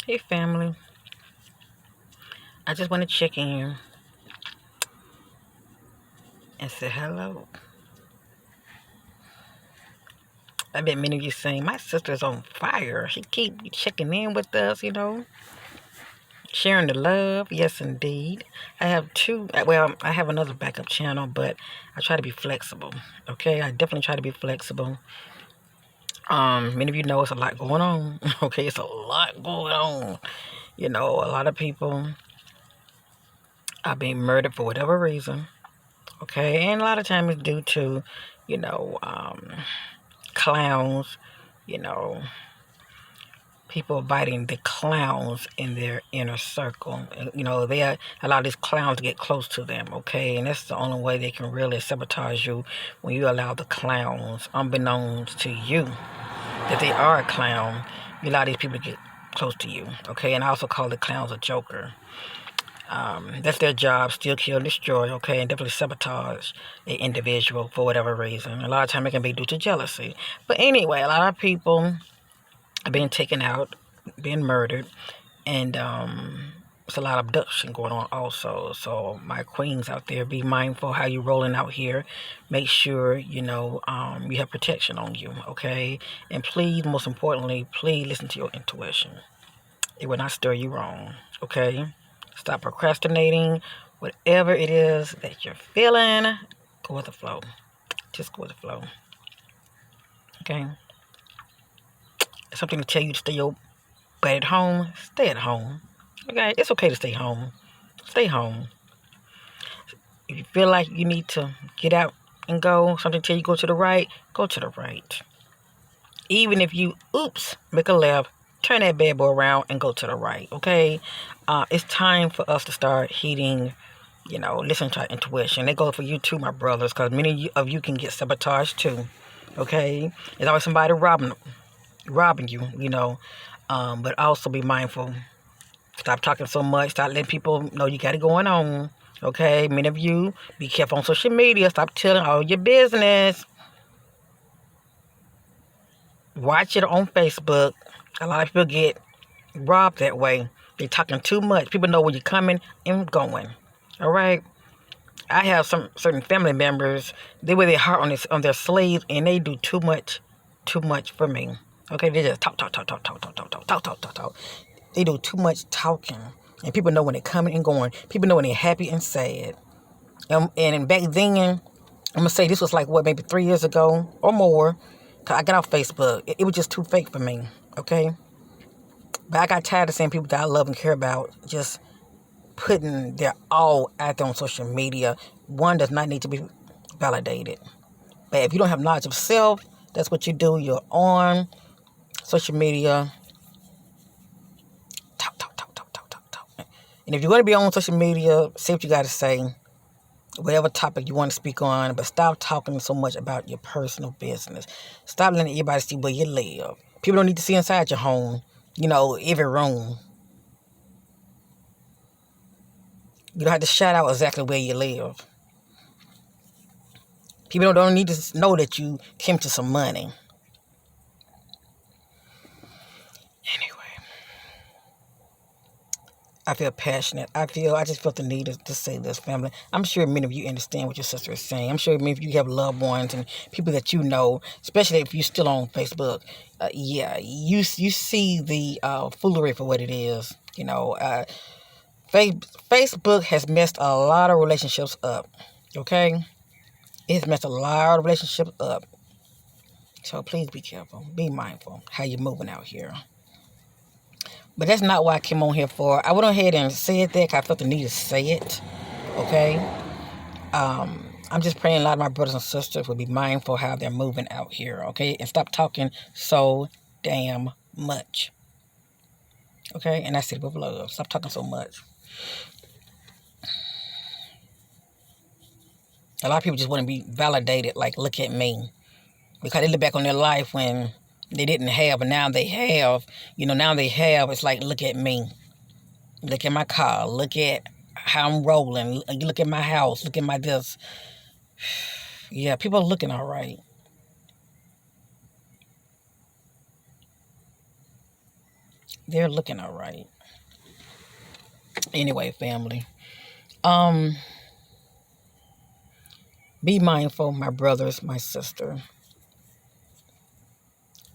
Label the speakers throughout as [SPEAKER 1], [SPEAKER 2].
[SPEAKER 1] Hey family, I just want to check in and say hello. I bet many of you saying my sister's on fire. She keep checking in with us, sharing the love. Yes, indeed. I have two. Well, I have another backup channel, but I try to be flexible. Okay, I definitely try to be flexible. Many of you know it's a lot going on. Okay, it's a lot going on. A lot of people are being murdered for whatever reason. Okay, and a lot of times it's due to, you know, um, clowns, you know, people biting the clowns in their inner circle. They allow these clowns to get close to them, okay? And that's the only way they can really sabotage you, when you allow the clowns, unbeknownst to you, that they are a clown. You allow these people to get close to you, okay? And I also call the clowns a joker. That's their job, steal, kill, destroy, okay, and definitely sabotage an individual for whatever reason. A lot of time it can be due to jealousy. But anyway, a lot of people are being taken out, being murdered, and it's a lot of abduction going on also. So my queens out there, be mindful how you rolling out here. Make sure, you have protection on you, okay? And please, most importantly, please listen to your intuition. It will not steer you wrong, okay? Stop procrastinating. Whatever it is that you're feeling, go with the flow. Just go with the flow, okay? It's something to tell you to stay your butt at home. Stay at home, okay? It's okay to stay home. Stay home. If you feel like you need to get out and go, something tell you go to the right, go to the right. Even if you, make a left, turn that bad boy around and go to the right, okay? It's time for us to start heeding, listen to our intuition. It goes for you too, my brothers, because many of you can get sabotaged too, okay? There's always somebody robbing you, but also be mindful. Stop talking so much. Stop letting people know you got it going on, okay? Many of you, be careful on social media. Stop telling all your business. Watch it on Facebook. A lot of people get robbed that way. They're talking too much. People know where you're coming and going. All right? I have some certain family members, they wear their heart on their sleeves, and they do too much for me. Okay, they just talk, talk, talk, talk, talk, talk, talk, talk, talk, talk, talk, talk. They do too much talking, and people know when they're coming and going. People know when they're happy and sad. And back then, I'm gonna say this was like what, maybe 3 years ago or more. Cause I got off Facebook. It was just too fake for me. Okay, but I got tired of seeing people that I love and care about just putting their all out there on social media. One does not need to be validated. But if you don't have knowledge of self, that's what you do. You're on social media. Talk, talk, talk, talk, talk, talk, talk. And if you're going to be on social media, say what you got to say. Whatever topic you want to speak on. But stop talking so much about your personal business. Stop letting everybody see where you live. People don't need to see inside your home. Every room. You don't have to shout out exactly where you live. People don't need to know that you came to some money. Anyway, I feel passionate. I just felt the need to say this, family. I'm sure many of you understand what your sister is saying. I'm sure many of you have loved ones and people that you know, especially if you're still on Facebook. Yeah, you see the foolery for what it is. Facebook has messed a lot of relationships up. Okay, it has messed a lot of relationships up. So please be careful. Be mindful how you're moving out here. But that's not what I came on here for. I went ahead and said that because I felt the need to say it. Okay? I'm just praying a lot of my brothers and sisters will be mindful how they're moving out here. Okay? And stop talking so damn much. Okay? And I said with love. Stop talking so much. A lot of people just want to be validated, like, look at me. Because they look back on their life when they didn't have, and now they have. Now they have. It's like, look at me. Look at my car. Look at how I'm rolling. Look at my house. Look at my this. Yeah, people are looking all right. They're looking all right. Anyway, family. Um, be mindful, my brothers, my sister.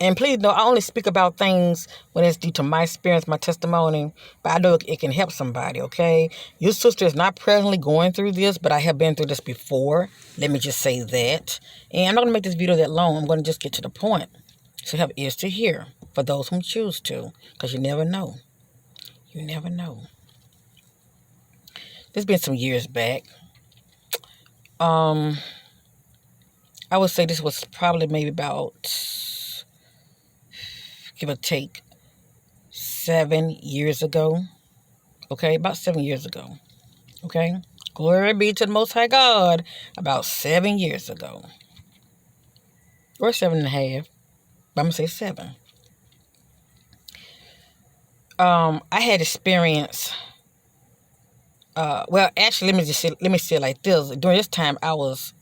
[SPEAKER 1] And please know, I only speak about things when it's due to my experience, my testimony, but I know it can help somebody, okay? Your sister is not presently going through this, but I have been through this before. Let me just say that. And I'm not going to make this video that long. I'm going to just get to the point. So you have ears to hear for those who choose to, because you never know. You never know. This has been some years back. I would say this was probably maybe about, give or take, 7 years ago. Okay, about 7 years ago. Okay, glory be to the Most High God. About 7 years ago, or 7.5. But I'm gonna say 7. I had experienced. Well, actually, let me say it like this. During this time, I was,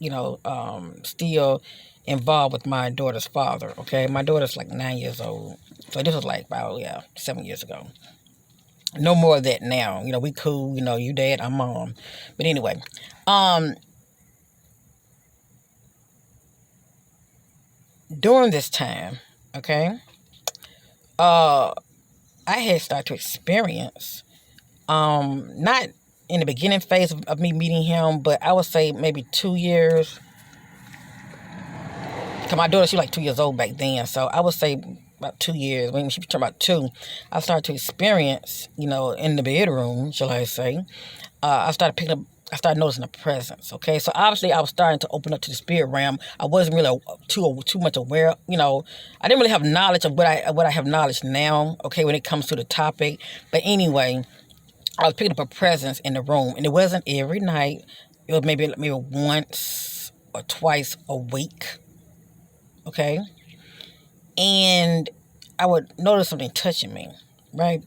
[SPEAKER 1] still involved with my daughter's father. Okay, my daughter's like 9 years old, so this was like about 7 years ago. No more of that now. We cool. You dad, I'm mom. But anyway, during this time, okay, I had started to experience, not in the beginning phase of me meeting him, but I would say maybe 2 years. Cause my daughter, she was like 2 years old back then, so I would say about 2 years. When she was talking about 2, I started to experience, in the bedroom, shall I say, I started noticing a presence. Okay, so obviously I was starting to open up to the spirit realm. I wasn't really too much aware. I didn't really have knowledge of what I have knowledge now. Okay, when it comes to the topic, but anyway, I was picking up a presence in the room, and it wasn't every night. It was maybe once or twice a week. Okay, and I would notice something touching me, right?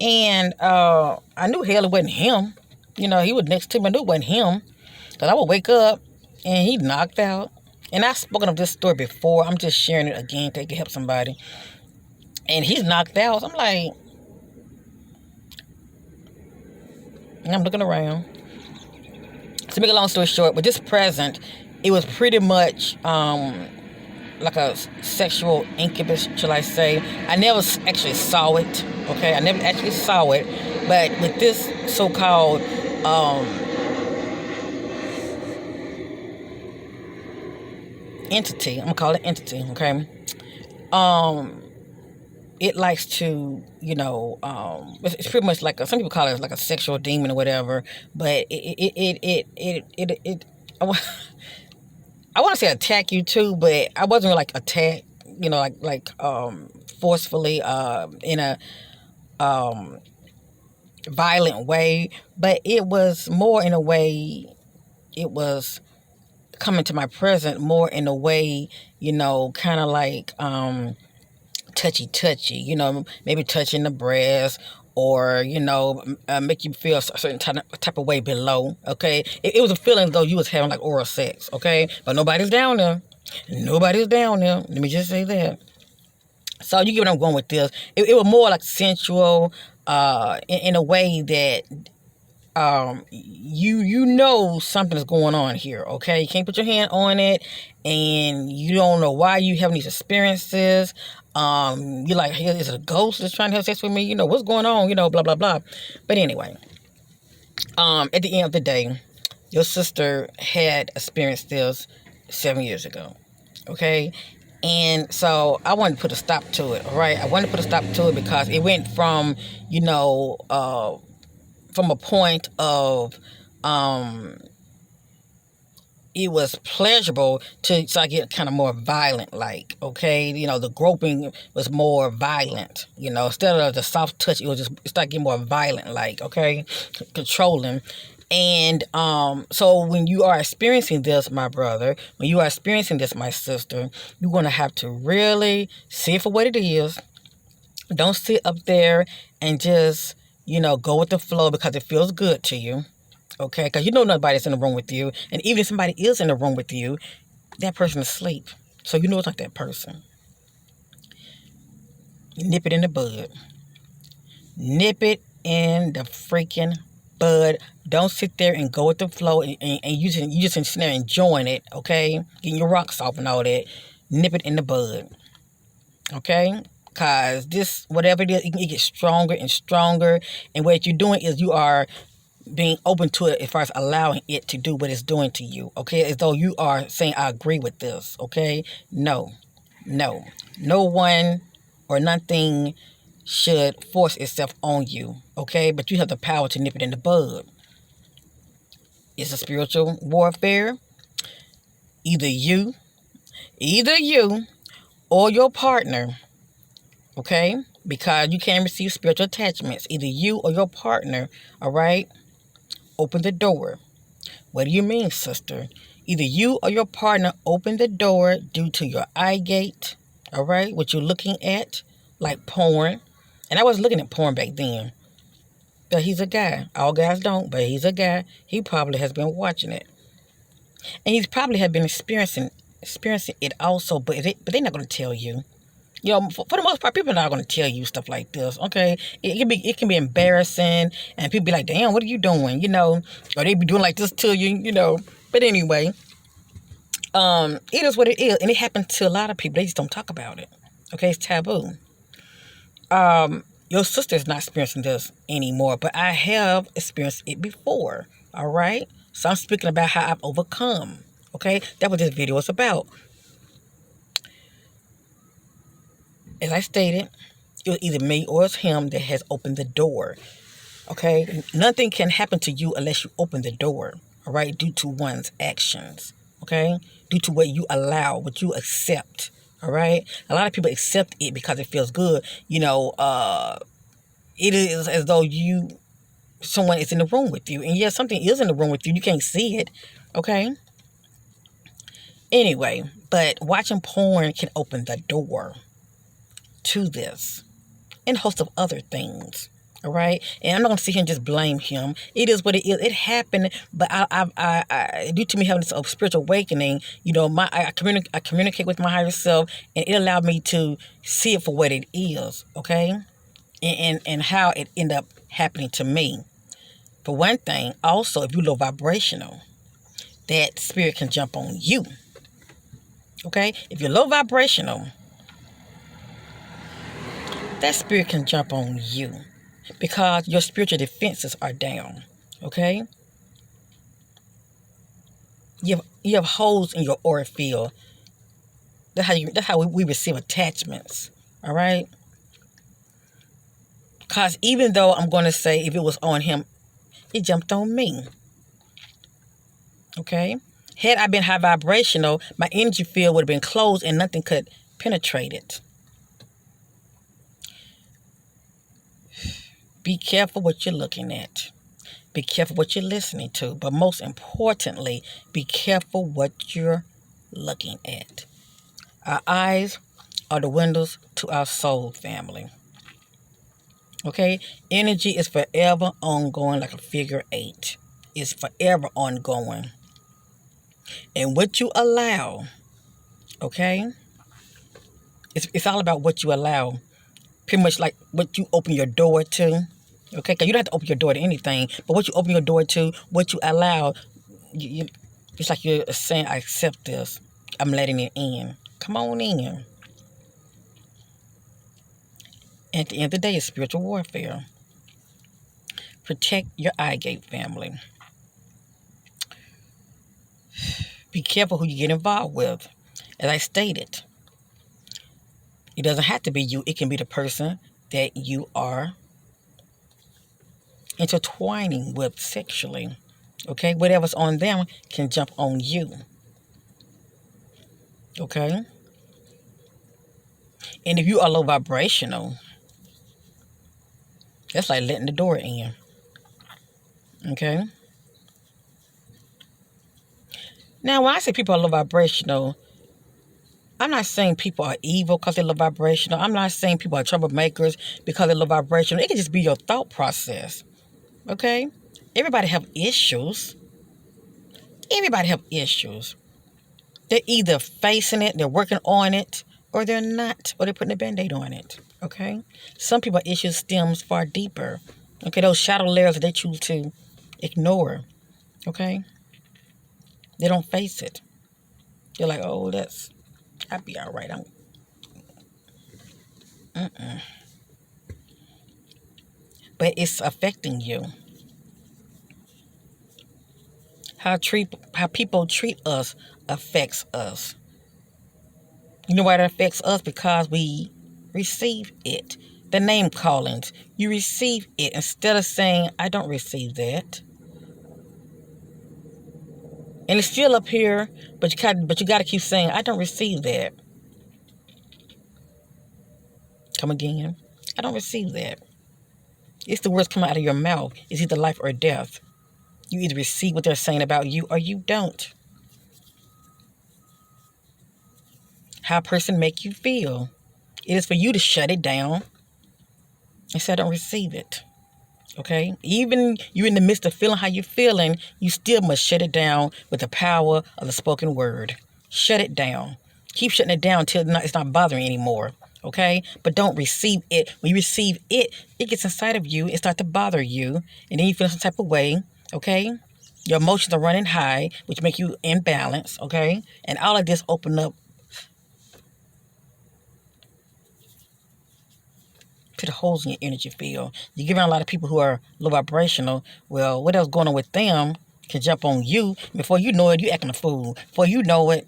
[SPEAKER 1] And I knew hell it wasn't him. He was next to me. I knew it wasn't him. Because I would wake up and he knocked out. And I've spoken of this story before. I'm just sharing it again so it can help somebody. And he's knocked out. So I'm like, and I'm looking around. To make a long story short, with this present, it was pretty much like a sexual incubus, shall I say. I never actually saw it, okay? I never actually saw it. But with this so-called entity, I'm going to call it entity, okay? It likes to, it's pretty much like, some people call it like a sexual demon or whatever, but I want to say attack you too, but I wasn't really like attack, forcefully, in a violent way, but it was more in a way, it was coming to my present more in a way, kind of like touchy, maybe touching the breast, or make you feel a certain type of way below. Okay, it was a feeling though you was having like oral sex. Okay, but nobody's down there. Let me just say that. So you get what I'm going with this. It was more like sensual, in a way that you know something's going on here. Okay, you can't put your hand on it, and you don't know why you having these experiences. You're like, hey, is it a ghost that's trying to have sex with me? What's going on? Blah blah blah. But anyway, at the end of the day, your sister had experienced this 7 years ago. Okay, and so I wanted to put a stop to it. All right, I wanted to put a stop to it because it went from from a point of it was pleasurable to so I get kind of more violent, like, okay, the groping was more violent, instead of the soft touch, it was just start getting more violent, like, okay, controlling. And so when you are experiencing this, my brother, when you are experiencing this, my sister, you're going to have to really see it for what it is. Don't sit up there and just go with the flow because it feels good to you, okay? Because nobody's in the room with you. And even if somebody is in the room with you, that person is asleep. So it's not that person. You nip it in the bud. Nip it in the freaking bud. Don't sit there and go with the flow and you just sitting there enjoying it, okay? Getting your rocks off and all that. Nip it in the bud, okay? Because this, whatever it is, it gets stronger and stronger. And what you're doing is you are being open to it as far as allowing it to do what it's doing to you, okay? As though you are saying, I agree with this, okay? No. No one or nothing should force itself on you, okay? But you have the power to nip it in the bud. It's a spiritual warfare. Either you or your partner, okay? Because you can receive spiritual attachments. Either you or your partner, all right? Open the door. What do you mean, sister? Either you or your partner open the door due to your eye gate, all right? What you're looking at, like porn. And I was looking at porn back then. But he's a guy. All guys don't, but he's a guy. He probably has been watching it. And he's probably have been experiencing it also, but they're not going to tell you. You know, for the most part, people are not going to tell you stuff like this, okay? It can be embarrassing, and people be like, damn, what are you doing, you know? Or they be doing like this to you, you know? But anyway, it is what it is, and it happens to a lot of people. They just don't talk about it, okay? It's taboo. Your sister is not experiencing this anymore, but I have experienced it before, all right? So I'm speaking about how I've overcome, okay? That's what this video is about. As I stated, it's either me or it's him that has opened the door, okay? Nothing can happen to you unless you open the door, all right? Due to one's actions, okay? Due to what you allow, what you accept, all right? A lot of people accept it because it feels good. You know, it is as though someone is in the room with you. And yes, something is in the room with you. You can't see it, okay? Anyway, but watching porn can open the door to this and a host of other things, all right? And I'm not going to sit here and just blame him. It is what it is. It happened, but I due to me having this spiritual awakening, you know, I communicate with my higher self, and it allowed me to see it for what it is, okay? And how it ended up happening to me. For one thing, also, if you're low vibrational, that spirit can jump on you, okay? If you're low vibrational, that spirit can jump on you because your spiritual defenses are down, okay? You have holes in your aura field. That's how we receive attachments, all right? Because even though I'm going to say if it was on him, it jumped on me, okay? Had I been high vibrational, my energy field would have been closed and nothing could penetrate it. Be careful what you're looking at. Be careful what you're listening to. But most importantly, be careful what you're looking at. Our eyes are the windows to our soul, family. Okay? Energy is forever ongoing like a figure 8. It's forever ongoing. And what you allow, okay? It's all about what you allow. Pretty much like what you open your door to. Okay, because you don't have to open your door to anything, but what you open your door to, what you allow, it's like you're saying, I accept this. I'm letting it in. Come on in. At the end of the day, it's spiritual warfare. Protect your eye gate, family. Be careful who you get involved with. As I stated, it doesn't have to be you. It can be the person that you are intertwining with sexually, okay? Whatever's on them can jump on you, okay? And if you are low vibrational, that's like letting the door in, okay? Now, when I say people are low vibrational, I'm not saying people are evil because they're low vibrational. I'm not saying people are troublemakers because they're low vibrational. It can just be your thought process, okay? Everybody have issues. Everybody have issues. They're either facing it, they're working on it, or they're not, or they're putting a Band-Aid on it, Okay? Some people issues stems far deeper. Okay, those shadow layers that they choose to ignore. Okay? They don't face it. They're like, oh, I'll be all right. But it's affecting you. How people treat us affects us. You know why that affects us? Because we receive it. The name callings, you receive it instead of saying, I don't receive that. And it's still up here, but you got to keep saying, I don't receive that. Come again. I don't receive that. It's the words coming out of your mouth. It's either life or death. You either receive what they're saying about you or you don't. How a person make you feel. It is for you to shut it down and say, I don't receive it. Okay? Even you're in the midst of feeling how you're feeling, you still must shut it down with the power of the spoken word. Shut it down. Keep shutting it down until it's not bothering anymore. Okay? But don't receive it. When you receive it, it gets inside of you. It starts to bother you. And then you feel some type of way. Okay? Your emotions are running high, which make you imbalance. Okay? And all of this open up to the holes in your energy field. You're giving a lot of people who are low vibrational. Well, what else going on with them can jump on you. Before you know it, you acting a fool. Before you know it,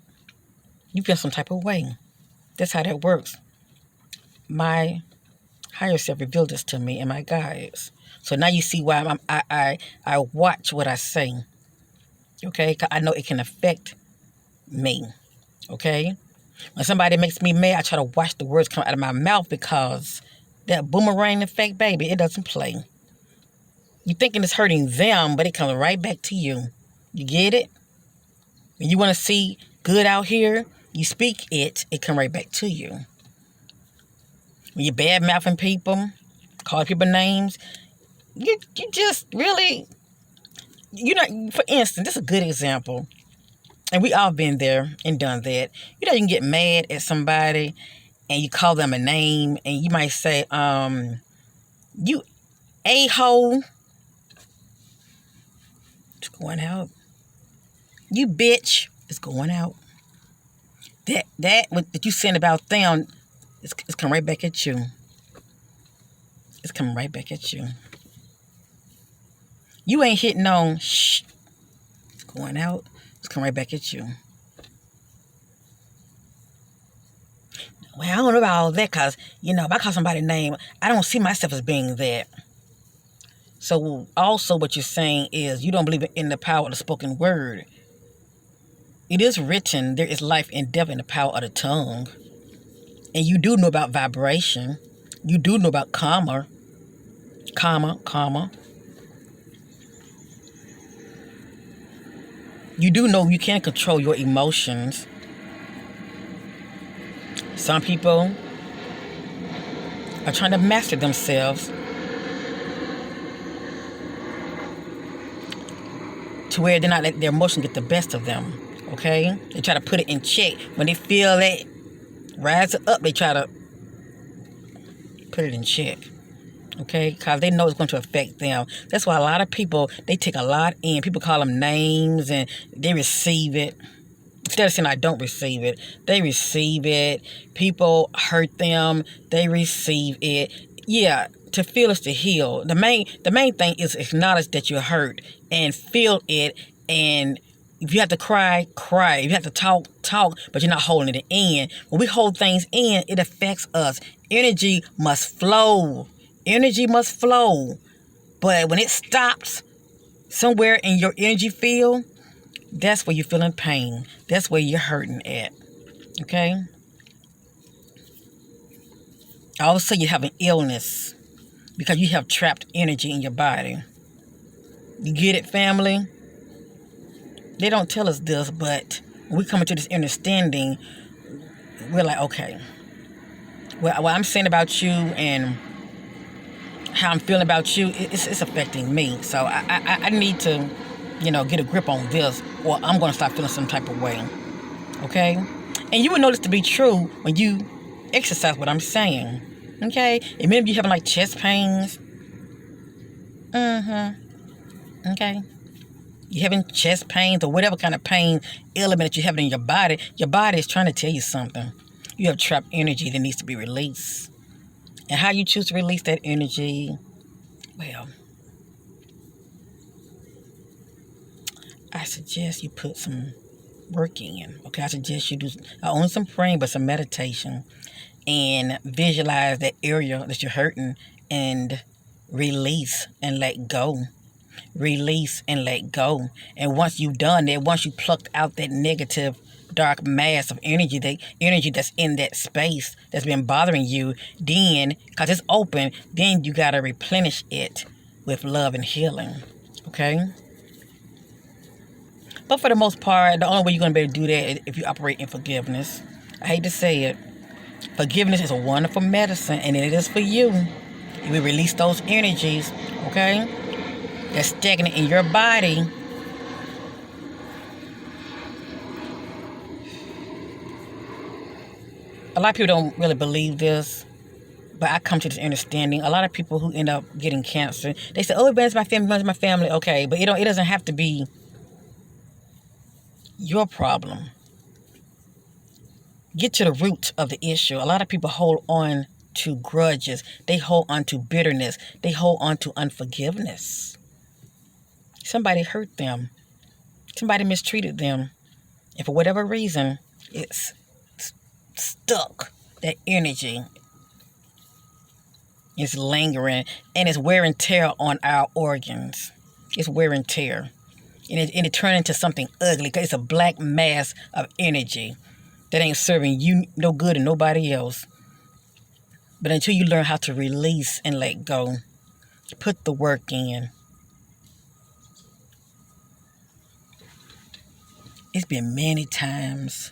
[SPEAKER 1] you feel some type of way. That's how that works. My higher self revealed this to me and my guides. So now you see why I watch what I say. Okay? 'Cause I know it can affect me. Okay? When somebody makes me mad, I try to watch the words come out of my mouth because that boomerang effect, baby, it doesn't play. You're thinking it's hurting them, but it comes right back to you. You get it? When you want to see good out here, you speak it, it comes right back to you. When you're bad-mouthing people, calling people names, you just really, for instance, this is a good example. And we all been there and done that. You can get mad at somebody and you call them a name and you might say, you a-hole. It's going out. You bitch. It's going out. That you saying about them, it's coming right back at you. It's coming right back at you. You ain't hitting on shh. It's going out. It's coming right back at you. Well, I don't know about all that because, if I call somebody a name, I don't see myself as being that. So also what you're saying is you don't believe in the power of the spoken word. It is written, there is life and death in the power of the tongue. And you do know about vibration. You do know about karma. You do know you can't control your emotions. Some people are trying to master themselves to where they're not letting their emotions get the best of them. Okay? They try to put it in check. When they feel it rise up, they try to put it in check. Okay? Because they know it's going to affect them. That's why a lot of people, they take a lot in. People call them names and they receive it. Instead of saying I don't receive it, they receive it. People hurt them, they receive it. Yeah, to feel is to heal. The main thing is acknowledge that you're hurt and feel it. And if you have to cry, cry. If you have to talk, but you're not holding it in. When we hold things in, it affects us. Energy must flow. Energy must flow. But when it stops somewhere in your energy field, that's where you're feeling pain. That's where you're hurting at. Okay? All of a sudden you have an illness because you have trapped energy in your body. You get it, family? They don't tell us this, but when we come into this understanding, we're like, okay. Well, what I'm saying about you and how I'm feeling about you, it's affecting me. So I need to, get a grip on this, or I'm going to start feeling some type of way. Okay? And you will know this to be true when you exercise what I'm saying. Okay? And maybe you're having like chest pains. Okay? You're having chest pains or whatever kind of pain element that you have in your body is trying to tell you something. You have trapped energy that needs to be released. And how you choose to release that energy, well, I suggest you put some work in. Okay, I suggest you do not only some praying, but some meditation. And visualize that area that you're hurting and release and let go. Release and let go. And once you've done that, once you plucked out that negative dark mass of energy, the energy that's in that space that's been bothering you, then, because it's open, then you got to replenish it with love and healing. Okay? But for the most part, the only way you're going to be able to do that is if you operate in forgiveness. I hate to say it. Forgiveness is a wonderful medicine, and it is for you. If we release those energies, okay, that's stagnant in your body, a lot of people don't really believe this, but I come to this understanding. A lot of people who end up getting cancer, they say, "Oh, it runs my family, runs my family." Okay, but it doesn't have to be your problem. Get to the root of the issue. A lot of people hold on to grudges. They hold on to bitterness. They hold on to unforgiveness. Somebody hurt them. Somebody mistreated them. And for whatever reason, it's stuck. That energy is lingering, and it's wear and tear on our organs. It's wear and tear. And it turns into something ugly because it's a black mass of energy that ain't serving you no good and nobody else. But until you learn how to release and let go, put the work in. It's been many times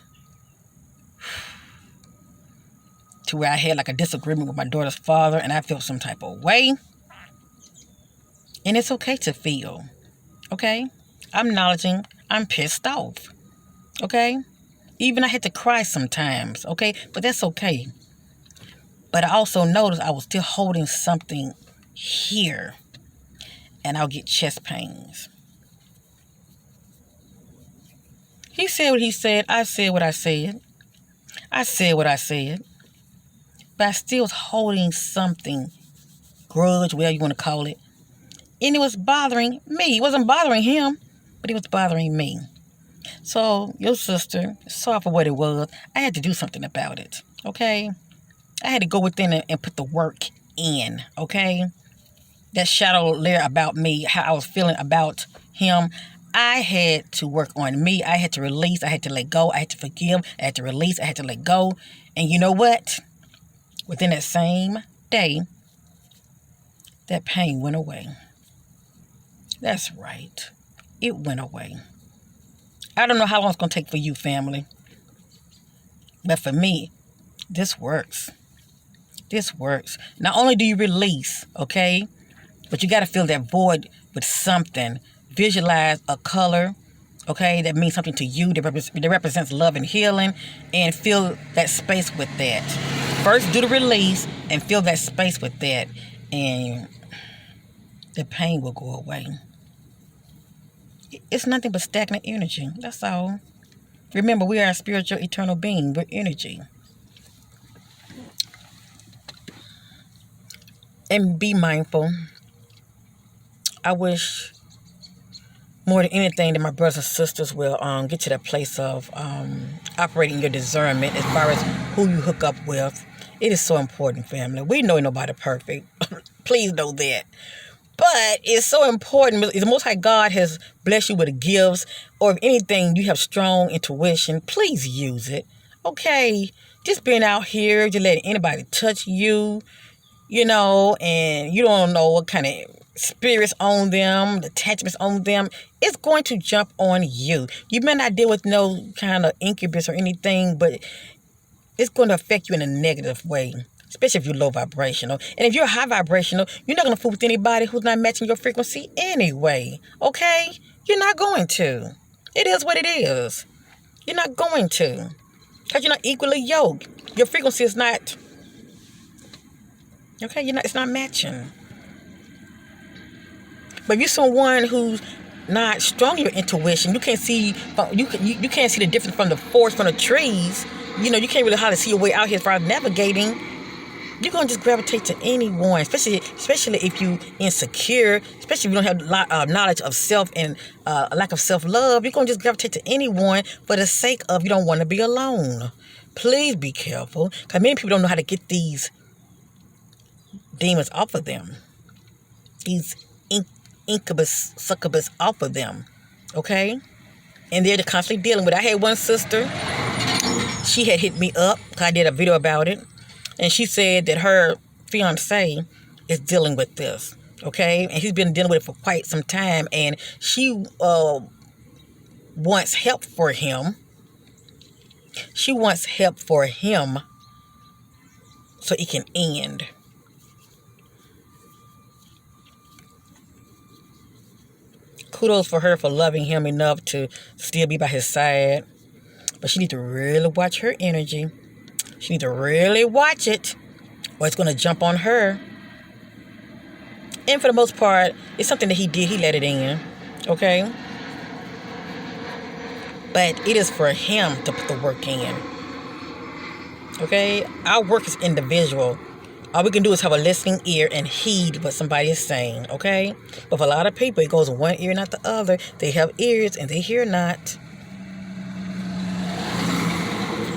[SPEAKER 1] to where I had like a disagreement with my daughter's father and I felt some type of way. And it's okay to feel. Okay? I'm acknowledging I'm pissed off. Okay? Even I had to cry sometimes. Okay? But that's okay. But I also noticed I was still holding something here. And I'll get chest pains. He said what he said. I said what I said. I said what I said. But I still was holding something. Grudge, whatever you want to call it. And it was bothering me. It wasn't bothering him, but it was bothering me. So, your sister, sorry for what it was. I had to do something about it, okay? I had to go within and put the work in, okay? That shadow layer about me, how I was feeling about him, I had to work on me. I had to release. I had to let go. I had to forgive. I had to release. I had to let go. And you know what? Within that same day, that pain went away. That's right. It went away. I don't know how long it's going to take for you, family. But for me, this works. This works. Not only do you release, okay, but you got to fill that void with something. Visualize a color, okay, that means something to you, that represents love and healing, and fill that space with that. First, do the release and fill that space with that, and the pain will go away. It's nothing but stagnant energy. That's all. Remember, we are a spiritual, eternal being. We're energy. And be mindful. I wish more than anything that my brothers and sisters will get to that place of operating your discernment as far as who you hook up with. It is so important, family. We know nobody perfect. Please know that. But it's so important. If the Most High God has blessed you with gifts, or if anything, you have strong intuition, please use it. Okay? Just being out here, just letting anybody touch you, and you don't know what kind of spirits on them, attachments on them, it's going to jump on you. You may not deal with no kind of incubus or anything, but it's going to affect you in a negative way, especially if you're low vibrational. And if you're high vibrational, you're not going to fool with anybody who's not matching your frequency anyway, okay? You're not going to. It is what it is. You're not going to, because you're not equally yoked. Your frequency is not Okay, it's not matching. But if you're someone who's not strong in your intuition, you can't see you can't see the difference from the forest from the trees. You can't really hardly see your way out here as far as navigating. You're gonna just gravitate to anyone, especially if you insecure, especially if you don't have a lot of knowledge of self and a lack of self-love. You're gonna just gravitate to anyone for the sake of you don't want to be alone. Please be careful, because many people don't know how to get these demons off of them. These incubus, succubus off of them. Okay? And they're constantly dealing with it. I had one sister, she had hit me up, because I did a video about it. And she said that her fiance is dealing with this. Okay? And he's been dealing with it for quite some time. And she wants help for him. She wants help for him so it can end. Kudos for her for loving him enough to still be by his side. But she needs to really watch her energy. She needs to really watch it, or it's going to jump on her. And for the most part, it's something that he did. He let it in. Okay? But it is for him to put the work in. Okay? Our work is individual. All we can do is have a listening ear and heed what somebody is saying, okay? But for a lot of people, it goes one ear, not the other. They have ears and they hear not.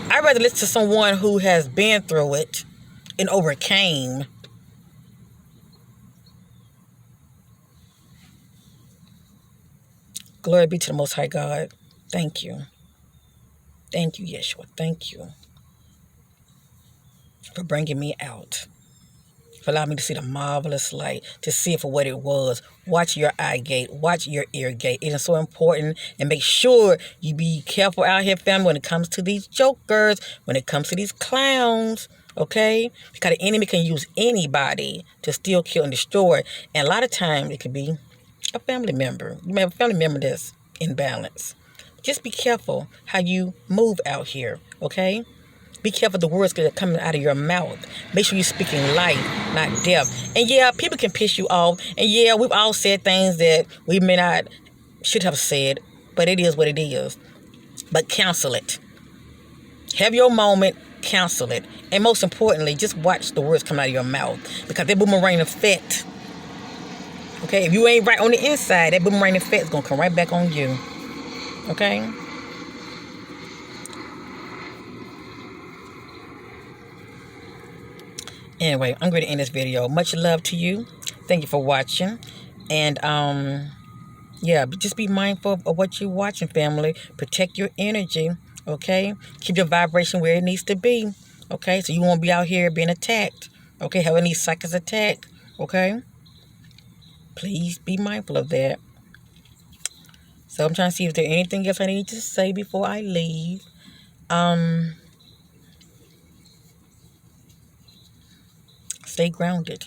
[SPEAKER 1] I'd rather listen to someone who has been through it and overcame. Glory be to the Most High God. Thank you. Thank you, Yeshua. Thank you for bringing me out. For allowing me to see the marvelous light, to see it for what it was. Watch your eye gate. Watch your ear gate. It is so important. And make sure you be careful out here, family, when it comes to these jokers, when it comes to these clowns, okay? Because the enemy can use anybody to steal, kill, and destroy. And a lot of times, it could be a family member. You may have a family member that's imbalanced. Just be careful how you move out here, okay? Be careful the words that are coming out of your mouth. Make sure you're speaking life, not death. And yeah, people can piss you off. And yeah, we've all said things that we may not should have said. But it is what it is. But counsel it. Have your moment, counsel it. And most importantly, just watch the words come out of your mouth. Because that boomerang effect. Okay, if you ain't right on the inside, that boomerang effect is going to come right back on you. Okay? Anyway, I'm going to end this video. Much love to you. Thank you for watching. And, yeah, just be mindful of what you're watching, family. Protect your energy, okay? Keep your vibration where it needs to be, okay? So you won't be out here being attacked, okay? Having these psychics attack, okay? Please be mindful of that. So I'm trying to see if there's anything else I need to say before I leave. Stay grounded.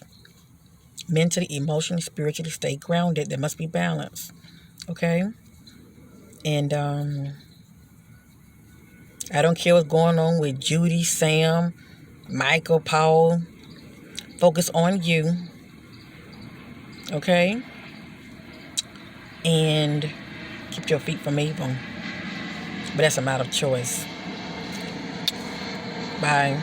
[SPEAKER 1] Mentally, emotionally, spiritually, stay grounded. There must be balance. Okay? And I don't care what's going on with Judy, Sam, Michael, Paul. Focus on you. Okay? And keep your feet from evil. But that's a matter of choice. Bye.